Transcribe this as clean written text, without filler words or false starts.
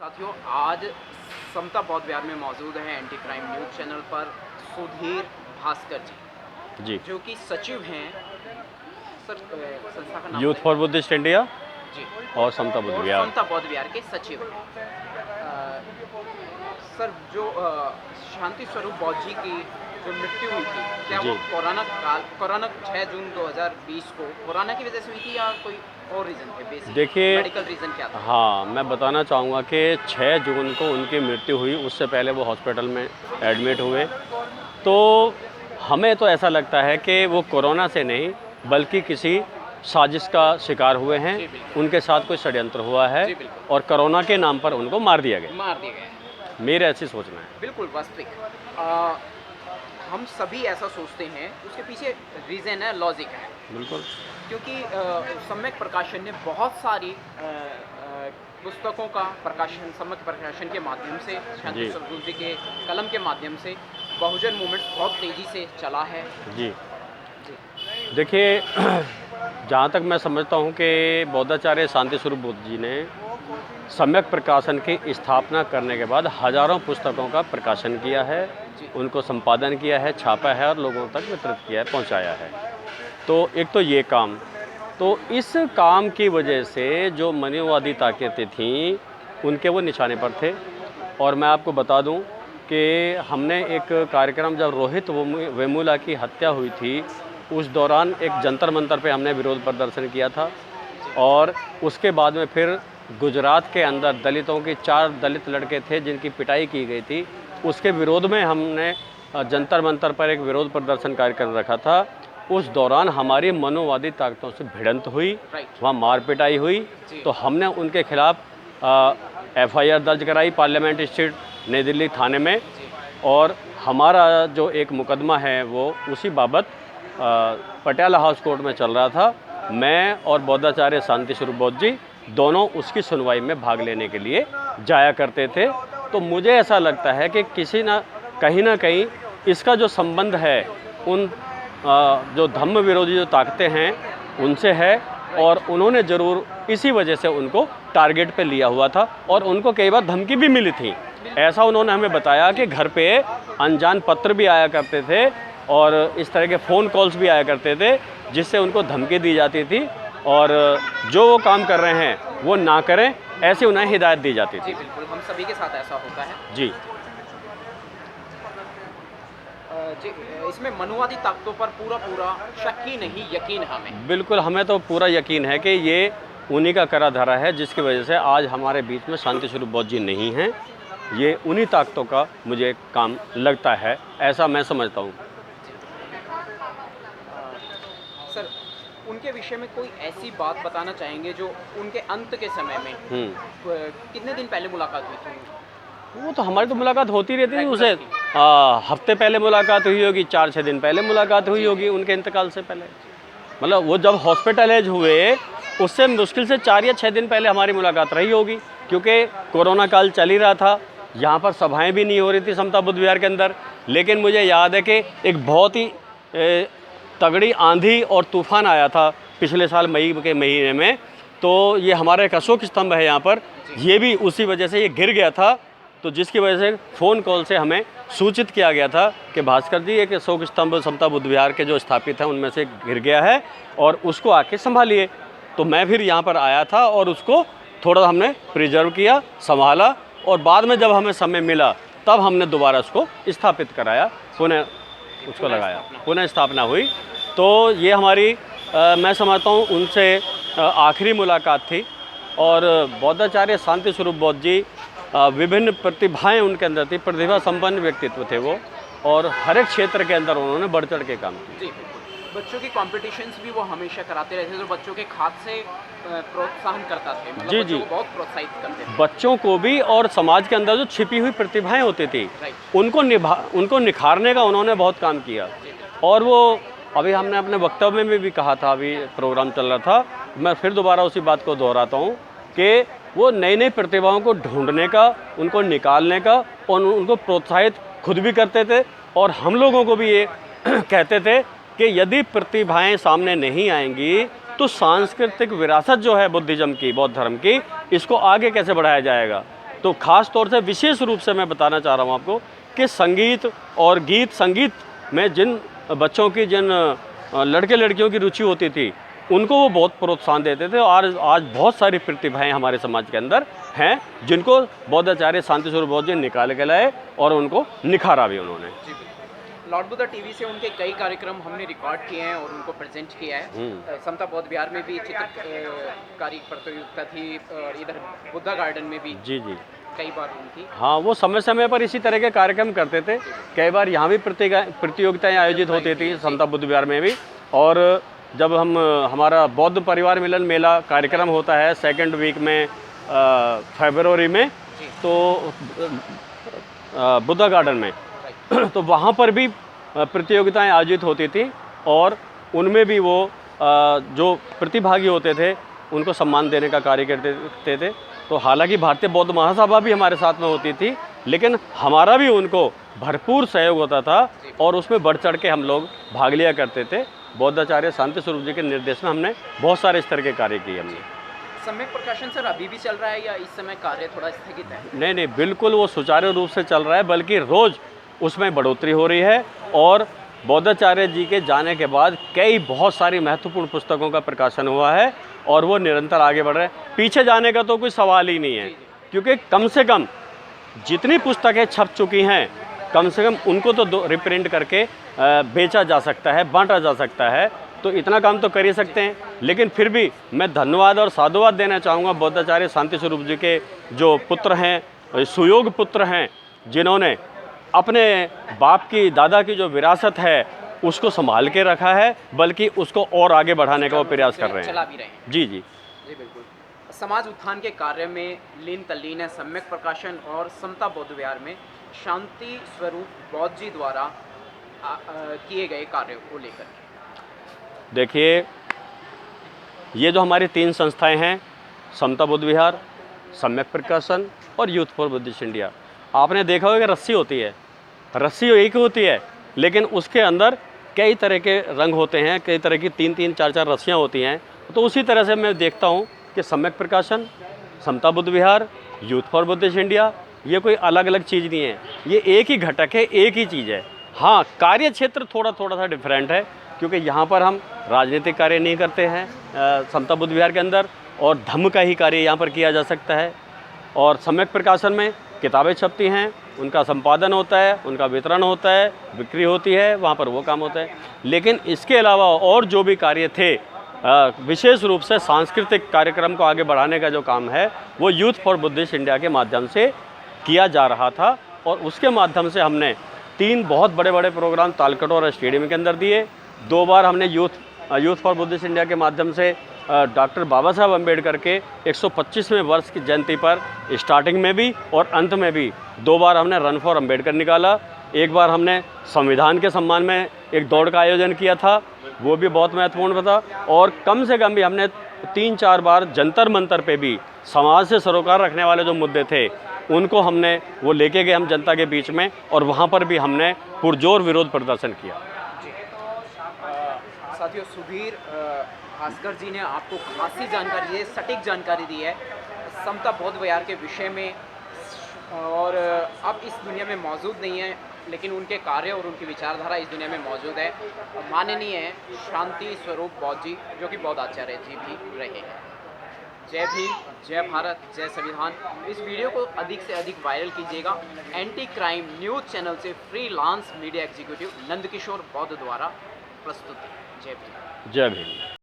साथियों, आज समता बौद्ध विहार में मौजूद है एंटी क्राइम न्यूज़ चैनल पर सुधीर भास्कर जी, जो कि सचिव हैं सर, संस्था का नाम यूथ फॉर बुद्धिस्ट इंडिया जी और समता बुद्ध और विहार। समता बौद्ध विहार के सचिव हैं। सर, जो शांति स्वरूप बौद्ध जी की जो मृत्यु हुई थी, क्या वो कोरोना 6 जून 2020 को कोरोना की वजह से हुई थी या कोई और रीज़न थे? बेसिक देखिए, मेडिकल रीज़न क्या था? हाँ, मैं बताना चाहूँगा कि 6 जून को उनकी मृत्यु हुई, उससे पहले वो हॉस्पिटल में एडमिट हुए। तो हमें तो ऐसा लगता है कि वो कोरोना से नहीं बल्कि किसी साजिश का शिकार हुए हैं, उनके साथ कोई षड्यंत्र हुआ है और कोरोना के नाम पर उनको मार दिया गया। मेरे ऐसी सोचना है। बिल्कुल वास्तविक। हम सभी ऐसा सोचते हैं, उसके पीछे रीज़न है, लॉजिक है। बिल्कुल, क्योंकि सम्यक प्रकाशन ने बहुत सारी पुस्तकों का प्रकाशन सम्यक प्रकाशन के माध्यम से, शांति स्वरूप जी के कलम के माध्यम से बहुजन मूवमेंट्स बहुत तेज़ी से चला है। जी देखिए, जहाँ तक मैं समझता हूँ कि बौद्धाचार्य शांति स्वरूप बुद्ध जी ने सम्यक प्रकाशन की स्थापना करने के बाद हजारों पुस्तकों का प्रकाशन किया है, उनको संपादन किया है, छापा है और लोगों तक वितरित किया है, पहुँचाया है। तो एक तो ये काम, तो इस काम की वजह से जो मनुवादी ताकतें थीं उनके वो निशाने पर थे। और मैं आपको बता दूं कि हमने एक कार्यक्रम, जब रोहित वेमुला की हत्या हुई थी उस दौरान एक जंतर मंतर पे हमने विरोध प्रदर्शन किया था। और उसके बाद में फिर गुजरात के अंदर दलितों की 4 दलित लड़के थे जिनकी पिटाई की गई थी, उसके विरोध में हमने जंतर मंतर पर एक विरोध प्रदर्शन कार्यक्रम रखा था। उस दौरान हमारी मनोवादी ताकतों से भिड़ंत हुई, वहाँ मार पिटाई हुई, तो हमने उनके खिलाफ FIR दर्ज कराई पार्लियामेंट स्ट्रीट नई दिल्ली थाने में। और हमारा जो एक मुकदमा है वो उसी बाबत पटियाला हाउस कोर्ट में चल रहा था। मैं और बौद्धाचार्य शांति स्वरूप बौद्ध जी दोनों उसकी सुनवाई में भाग लेने के लिए जाया करते थे। तो मुझे ऐसा लगता है कि कहीं ना कहीं इसका जो संबंध है उन जो धम्म विरोधी जो ताकतें हैं उनसे है, और उन्होंने ज़रूर इसी वजह से उनको टारगेट पे लिया हुआ था। और उनको कई बार धमकी भी मिली थी। ऐसा उन्होंने हमें बताया कि घर पे अनजान पत्र भी आया करते थे और इस तरह के फ़ोन कॉल्स भी आया करते थे जिससे उनको धमकी दी जाती थी, और जो वो काम कर रहे हैं वो ना करें, ऐसे उन्हें हिदायत दी जाती थी। बिल्कुल, हम सभी के साथ ऐसा होता है जी। जी, इसमें मनुवादी ताकतों पर पूरा शक ही नहीं, यकीन हमें। बिल्कुल, हमें तो पूरा यकीन है कि ये उन्हीं का करा धरा है जिसकी वजह से आज हमारे बीच में शांति स्वरूप बौद्ध जी नहीं हैं। ये उन्हीं ताकतों का मुझे काम लगता है, ऐसा मैं समझता हूँ। सर, उनके विषय में कोई ऐसी बात बताना चाहेंगे जो उनके अंत के समय में कितने दिन पहले मुलाकात हुई थी? वो तो हमारी तो मुलाकात होती रहती थी, उसे हफ्ते पहले मुलाकात हुई होगी, 4-6 दिन पहले मुलाकात हुई होगी उनके इंतकाल से पहले। मतलब वो जब हॉस्पिटलाइज हुए उससे मुश्किल से 4 या 6 दिन पहले हमारी मुलाकात रही होगी, क्योंकि कोरोना काल चल ही रहा था, यहाँ पर सभाएं भी नहीं हो रही थी समता बुद्ध विहार के अंदर। लेकिन मुझे याद है कि एक बहुत ही तगड़ी आंधी और तूफान आया था पिछले साल मई के महीने में। तो ये हमारा एक अशोक स्तंभ है यहाँ पर, ये भी उसी वजह से ये गिर गया था। तो जिसकी वजह से फ़ोन कॉल से हमें सूचित किया गया था कि भास्कर जी एक अशोक स्तंभ समता बुद्ध विहार के जो स्थापित हैं उनमें से गिर गया है और उसको आके संभालिए। तो मैं फिर यहाँ पर आया था और उसको थोड़ा हमने प्रिजर्व किया, संभाला, और बाद में जब हमें समय मिला तब हमने दोबारा उसको स्थापित कराया, पुनः उसको लगाया, पुनः स्थापना हुई। तो ये हमारी मैं समझता हूँ उनसे आखिरी मुलाकात थी। और बौद्धाचार्य शांति स्वरूप बौद्ध जी विभिन्न प्रतिभाएं उनके अंदर थी, प्रतिभा संपन्न व्यक्तित्व थे वो, और हर एक क्षेत्र के अंदर उन्होंने बढ़ चढ़ के काम किया। जी, बच्चों की कॉम्पिटिशन्स भी वो हमेशा कराते रहते थे, जो बच्चों के खाद से प्रोत्साहन करता थे। मतलब जी बच्चों को बहुत प्रोत्साहित करते थे, बच्चों को भी, और समाज के अंदर जो छिपी हुई प्रतिभाएं होती थी उनको निखारने का उन्होंने बहुत काम किया। और वो अभी हमने अपने वक्तव्य में भी कहा था, अभी प्रोग्राम चल रहा था, मैं फिर दोबारा उसी बात को दोहराता हूँ कि वो नई नई प्रतिभाओं को ढूंढने का, उनको निकालने का, और उनको प्रोत्साहित खुद भी करते थे। और हम लोगों को भी ये कहते थे कि यदि प्रतिभाएं सामने नहीं आएंगी तो सांस्कृतिक विरासत जो है बुद्धिज़्म की, बौद्ध धर्म की, इसको आगे कैसे बढ़ाया जाएगा। तो ख़ास तौर से विशेष रूप से मैं बताना चाह रहा हूँ आपको कि संगीत और संगीत में जिन बच्चों की जिन लड़के लड़कियों की रुचि होती थी उनको वो बहुत प्रोत्साहन देते थे। और आज बहुत सारी प्रतिभाएं हमारे समाज के अंदर हैं जिनको बौद्धाचार्य शांति स्वरूप बौद्ध जी निकाल के लाए और उनको निखारा भी उन्होंने। जी बिल्कुल। लॉर्ड बुद्धा टीवी से उनके कई कार्यक्रम हमने रिकॉर्ड किए हैं और उनको प्रेजेंट किया है। समता बौद्ध विहार में भी चित्रकारी प्रतियोगिता थी और इधर बुद्धा गार्डन में भी जी जी कई बार हुई थी। हाँ, वो समय समय पर इसी तरह के कार्यक्रम करते थे। कई बार यहाँ भी प्रतियोगिताएं आयोजित होती थी समता बुद्ध विहार में भी। और जब हमारा बौद्ध परिवार मिलन मेला कार्यक्रम होता है सेकंड वीक में फरवरी में, तो बुद्धा गार्डन में तो वहाँ पर भी प्रतियोगिताएं आयोजित होती थी और उनमें भी वो जो प्रतिभागी होते थे उनको सम्मान देने का कार्य करते थे। तो हालांकि भारतीय बौद्ध महासभा भी हमारे साथ में होती थी, लेकिन हमारा भी उनको भरपूर सहयोग होता था और उसमें बढ़ चढ़ के हम लोग भाग लिया करते थे। बौद्धाचार्य शांति स्वरूप जी के निर्देश में हमने बहुत सारे इस तरह के कार्य किए हमने। सम्यक प्रकाशन सर अभी भी चल रहा है या इस समय कार्य थोड़ा स्थगित है? नहीं नहीं, बिल्कुल वो सुचारू रूप से चल रहा है, बल्कि रोज़ उसमें बढ़ोतरी हो रही है। और बौद्धाचार्य जी के जाने के बाद कई बहुत सारी महत्वपूर्ण पुस्तकों का प्रकाशन हुआ है और वो निरंतर आगे बढ़ रहे हैं। पीछे जाने का तो कोई सवाल ही नहीं है, क्योंकि कम से कम जितनी पुस्तकें छप चुकी हैं कम से कम उनको तो रिप्रिंट करके बेचा जा सकता है, बांटा जा सकता है। तो इतना काम तो कर ही सकते हैं। लेकिन फिर भी मैं धन्यवाद और साधुवाद देना चाहूँगा बौद्धाचार्य शांति स्वरूप जी के जो पुत्र हैं, सुयोग पुत्र हैं, जिन्होंने अपने बाप की दादा की जो विरासत है उसको संभाल के रखा है, बल्कि उसको और आगे बढ़ाने का वो प्रयास कर रहे हैं, चला भी रहे हैं। जी जी जी बिल्कुल। समाज उत्थान के कार्य में लीन तल्लीन है सम्यक प्रकाशन और समता बौद्ध विहार में शांति स्वरूप बौद्ध जी द्वारा किए गए कार्यों को लेकर। देखिए, ये जो हमारी 3 संस्थाएं हैं, समता बुद्ध विहार, सम्यक प्रकाशन और यूथ फॉर बुद्धिस्ट इंडिया, आपने देखा होगा कि रस्सी होती है, रस्सी एक होती है, लेकिन उसके अंदर कई तरह के रंग होते हैं, कई तरह की 3-3, 4-4 रस्सियाँ होती हैं। तो उसी तरह से मैं देखता हूँ कि सम्यक प्रकाशन, समता बुद्ध विहार, यूथ फॉर बुद्धिस्ट इंडिया, ये कोई अलग अलग चीज़ नहीं है, ये एक ही घटक है, एक ही चीज़ है। हाँ, कार्य क्षेत्र थोड़ा सा डिफरेंट है, क्योंकि यहाँ पर हम राजनीतिक कार्य नहीं करते हैं समता बुद्ध विहार के अंदर, और धम्म का ही कार्य यहाँ पर किया जा सकता है। और सम्यक प्रकाशन में किताबें छपती हैं, उनका संपादन होता है, उनका वितरण होता है, बिक्री होती है, वहाँ पर वो काम होता है। लेकिन इसके अलावा और जो भी कार्य थे, विशेष रूप से सांस्कृतिक कार्यक्रम को आगे बढ़ाने का जो काम है वो यूथ फॉर बुद्धिस्ट इंडिया के माध्यम से किया जा रहा था। और उसके माध्यम से हमने 3 बहुत बड़े बड़े प्रोग्राम तालकटोरा स्टेडियम के अंदर दिए। 2 बार हमने यूथ फॉर बुद्धिस्ट इंडिया के माध्यम से डॉक्टर बाबा साहब अम्बेडकर के 125वें वर्ष की जयंती पर स्टार्टिंग में भी और अंत में भी 2 बार हमने रन फॉर अम्बेडकर निकाला। एक बार हमने संविधान के सम्मान में एक दौड़ का आयोजन किया था, वो भी बहुत महत्वपूर्ण था। और कम से कम भी हमने 3-4 बार जंतर मंतर पे भी समाज से सरोकार रखने वाले जो मुद्दे थे उनको हमने वो लेके गए हम जनता के बीच में, और वहाँ पर भी हमने पुरजोर विरोध प्रदर्शन किया। साथियों, सुधीर भास्कर जी ने आपको खासी जानकारी दी, सटीक जानकारी दी है समता बौद्ध विहार के विषय में। और अब इस दुनिया में मौजूद नहीं है, लेकिन उनके कार्य और उनकी विचारधारा इस दुनिया में मौजूद है। माननीय शांति स्वरूप बौद्ध जी, जो कि बौद्ध आचार्य जी भी रहे हैं। जय भीम, जय भारत, जय संविधान। इस वीडियो को अधिक से अधिक वायरल कीजिएगा। एंटी क्राइम न्यूज़ चैनल से फ्रीलांस मीडिया एग्जीक्यूटिव नंदकिशोर बौद्ध द्वारा प्रस्तुत। जय भीम। जय भीम।